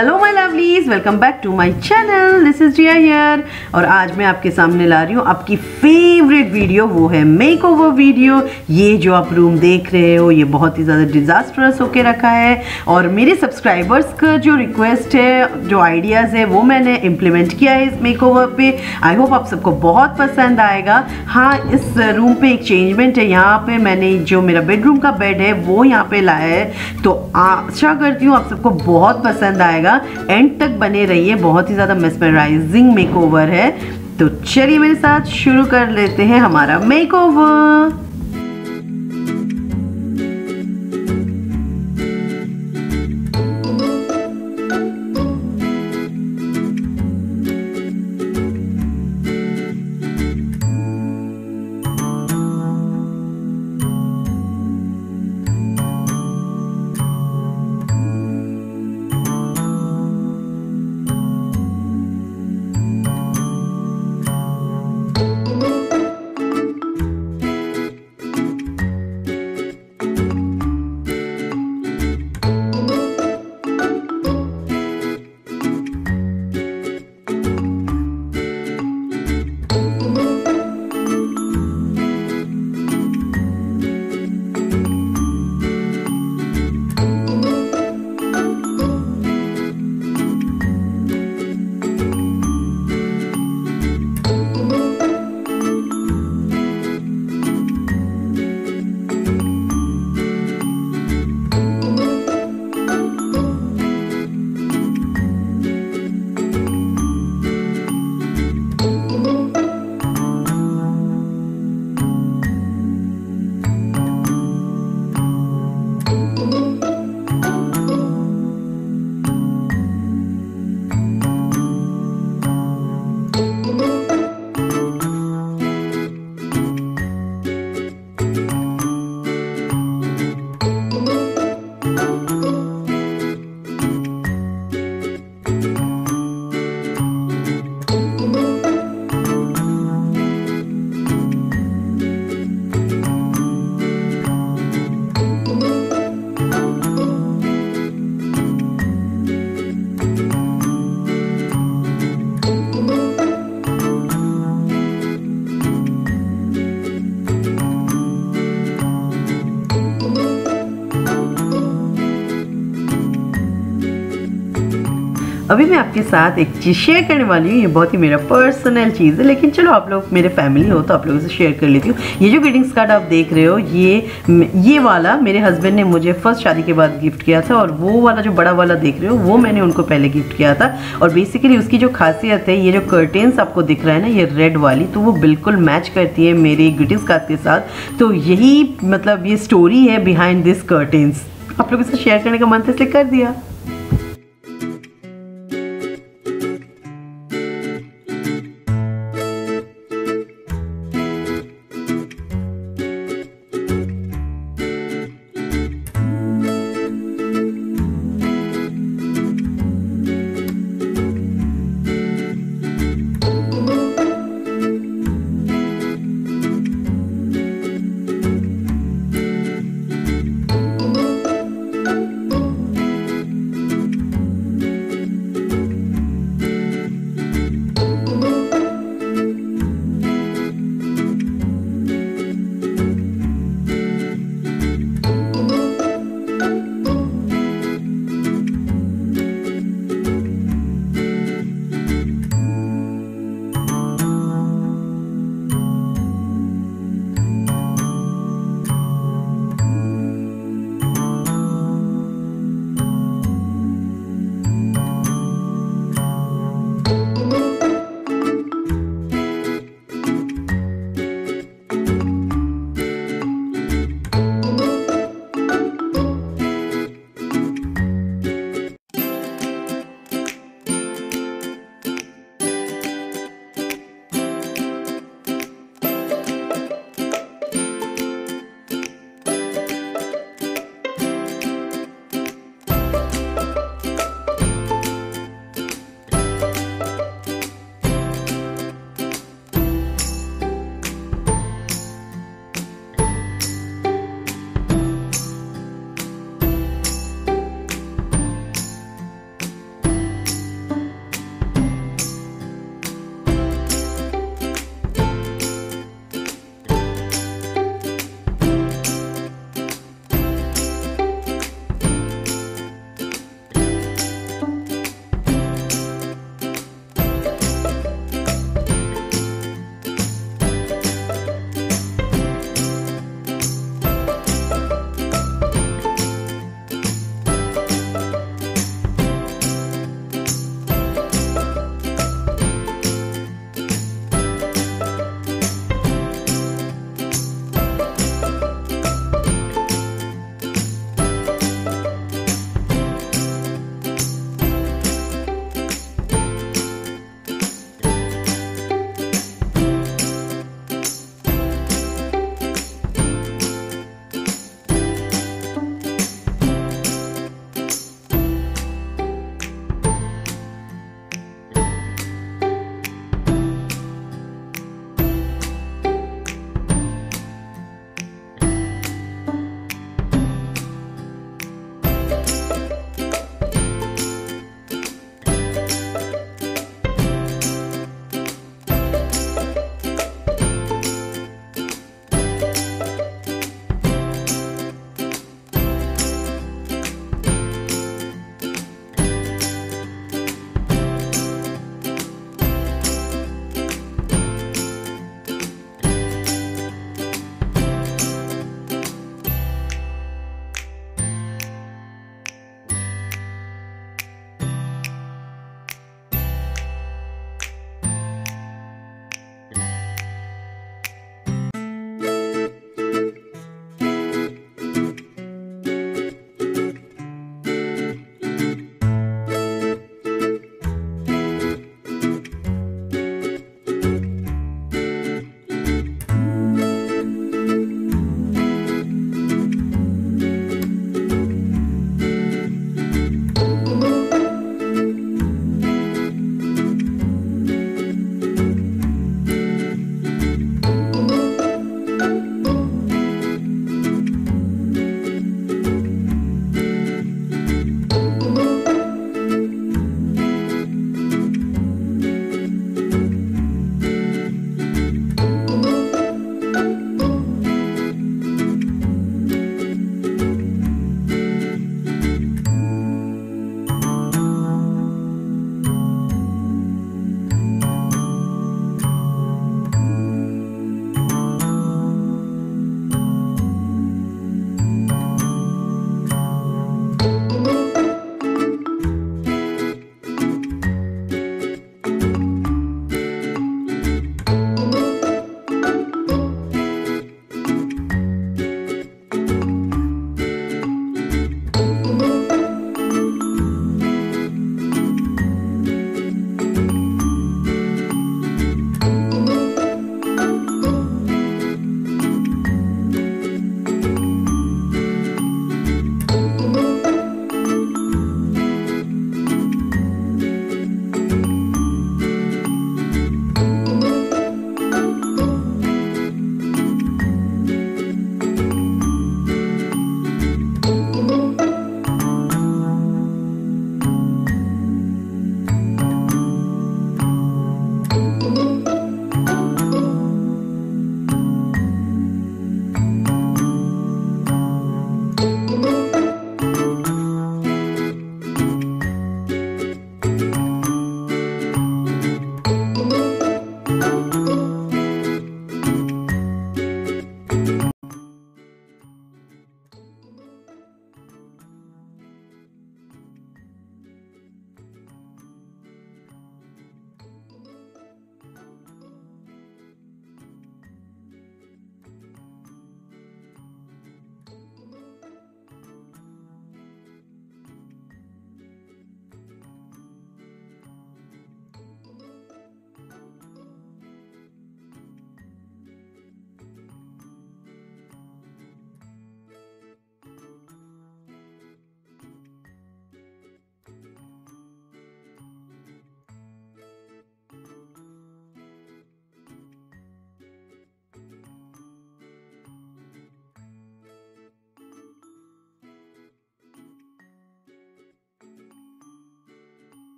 Hello my lovelies, welcome back to my channel. This is Riya here और आज मैं आपके सामने ला रही हूँ आपकी फेवरेट वीडियो, वो है मेकओवर वीडियो। ये जो आप रूम देख रहे हो ये बहुत ही ज़्यादा डिजास्टरस होके रखा है और मेरे सब्सक्राइबर्स का जो रिक्वेस्ट है, जो आइडियाज़ है, वो मैंने इम्प्लीमेंट किया है इस मेकओवर पे। आई होप आप सबको बहुत पसंद आएगा। हाँ, इस रूम पे एक चेंजमेंट है। यहाँ पे मैंने जो मेरा बेडरूम का बेड है वो यहाँ पे लाया है, तो आशा करती हूँ आप सबको बहुत पसंद आएगा। एंड तक बने रहिए, बहुत ही ज़्यादा मेस्मराइजिंग मेकओवर है। तो चलिए मेरे साथ शुरू कर लेते हैं हमारा मेकओवर। अभी मैं आपके साथ एक चीज़ शेयर करने वाली हूँ। ये बहुत ही मेरा पर्सनल चीज़ है, लेकिन चलो आप लोग मेरे फैमिली हो तो आप लोगों से शेयर कर लेती हूँ। ये जो ग्रीटिंग्स कार्ड आप देख रहे हो, ये वाला मेरे हस्बैंड ने मुझे फर्स्ट शादी के बाद गिफ्ट किया था, और वो वाला जो बड़ा वाला देख रहे हो वो मैंने उनको पहले गिफ्ट किया था। और बेसिकली उसकी जो खासियत है, ये जो कर्टेंस आपको दिख रहा है ना, ये रेड वाली, तो वो बिल्कुल मैच करती है मेरे ग्रीटिंग्स कार्ड के साथ। तो यही मतलब ये स्टोरी है बिहाइंड दिस कर्टेंस। आप लोगों से शेयर करने का मन था इसलिए कर दिया।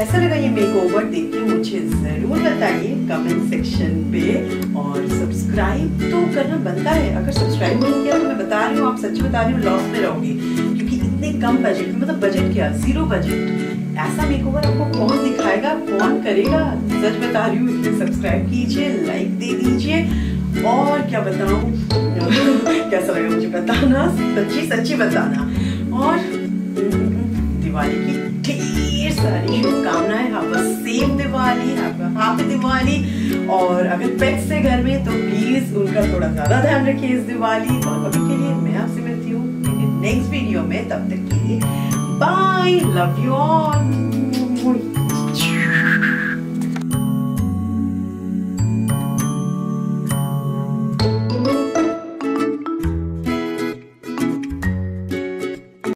कैसा लगा ये मेकओवर देख के मुझे जरूर बताइए कमेंट सेक्शन पे। और सब्सक्राइब तो करना बनता है, अगर सब्सक्राइब नहीं किया तो मैं बता रही हूँ, आप सच्ची बता रही हूँ, लॉस में रहोगे, क्योंकि इतने कम बजट में, मतलब बजट क्या, 0 बजट, ऐसा मेकओवर आपको कौन दिखाएगा, कौन करेगा। सच बता रही हूँ, इसलिए सब्सक्राइब कीजिए, लाइक दे दीजिए। और क्या बताऊँ कैसा लगा मुझे बताना, सच्ची सच्ची बताना। और दिवाली की ढेर सारी शुभकामनाएं, have a safe Diwali, have a happy Diwali. और अगर पेट्स से घर में तो प्लीज उनका थोड़ा ज्यादा ध्यान रखिए इस दिवाली। और अभी के लिए मैं आपसे मिलती हूँ नेक्स्ट वीडियो में, तब तक के लिए बाय, लव यू ऑल।